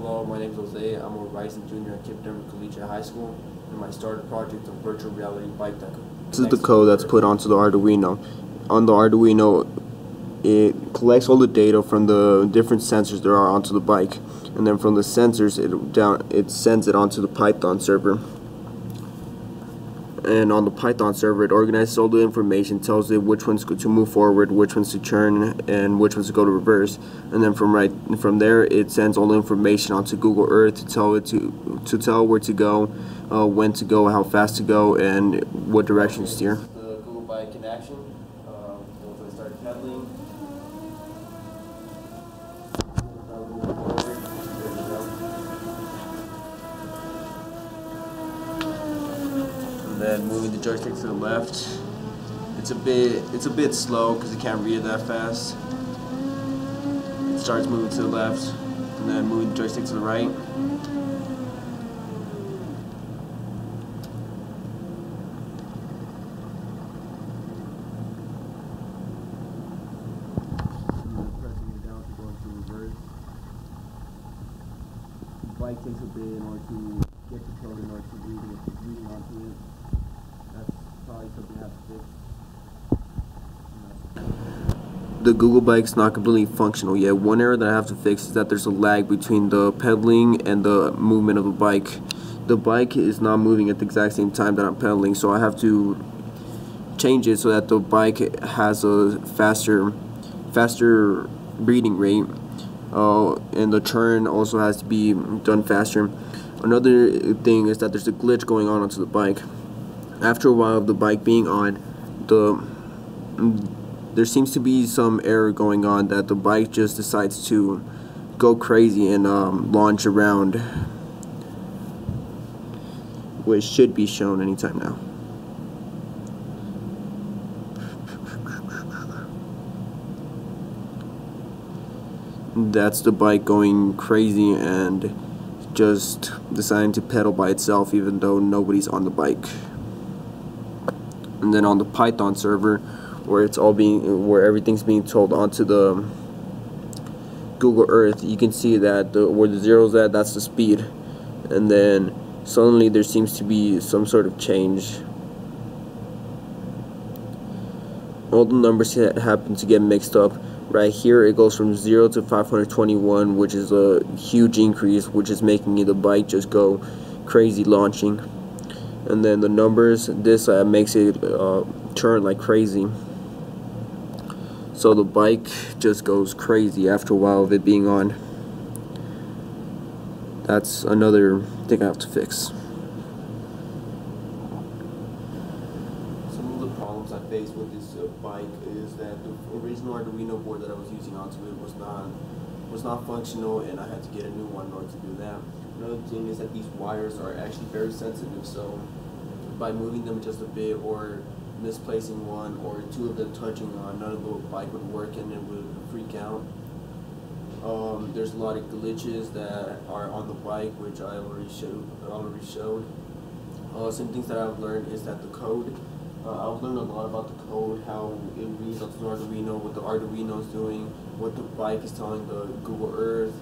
Hello, my name is Jose. I'm a rising junior at Cape Denver Collegiate High School, and my starter project is a virtual reality bike that This is the code that's put onto the Arduino. On the Arduino, it collects all the data from the different sensors there are onto the bike, and then from the sensors it sends it onto the Python server. And on the Python server, it organizes all the information, tells it which ones to move forward, which ones to turn, and which ones to go to reverse. And then from there, it sends all the information onto Google Earth to tell it to tell where to go, when to go, how fast to go, and what direction to steer. The Google Bike in action. Once I start pedaling. Then moving the joystick to the left, it's a bit slow because it can't read it that fast. It starts moving to the left, and then moving the joystick to the right. Pressing it down to go into reverse. The bike takes a bit in order to get the code, in order to reading onto it. That's probably something I have to fix. The Google Bike's not completely functional yet. One error that I have to fix is that there's a lag between the pedaling and the movement of the bike. The bike is not moving at the exact same time that I'm pedaling, so I have to change it so that the bike has a faster reading rate, and the turn also has to be done faster. Another thing is that there's a glitch going on onto the bike. After a while of the bike being on, there seems to be some error going on that the bike just decides to go crazy and launch around, which should be shown anytime now. That's the bike going crazy and just deciding to pedal by itself even though nobody's on the bike. And then on the Python server, where everything's being told onto the Google Earth, you can see that where the zero's at, that's the speed, and then suddenly there seems to be some sort of change. All the numbers happen to get mixed up. Right here it goes from 0 to 521, which is a huge increase, which is making the bike just go crazy launching. And then the numbers, this makes it turn like crazy. So the bike just goes crazy after a while of it being on. That's another thing I have to fix. Some of the problems I faced with this bike is that the original Arduino board that I was using onto it was not functional, and I had to get a new one in order to do that. Another thing is that these wires are actually very sensitive, so by moving them just a bit or misplacing one or two of them touching on, none of the bike would work and it would freak out. There's a lot of glitches that are on the bike, which I already showed. Some things that I've learned is that the code, I've learned a lot about the code, how it reads onto the Arduino, what the Arduino is doing, what the bike is telling the Google Earth.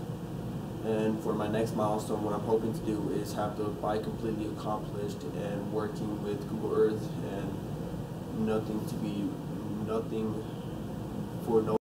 And for my next milestone, what I'm hoping to do is have the bike completely accomplished and working with Google Earth, and nothing for no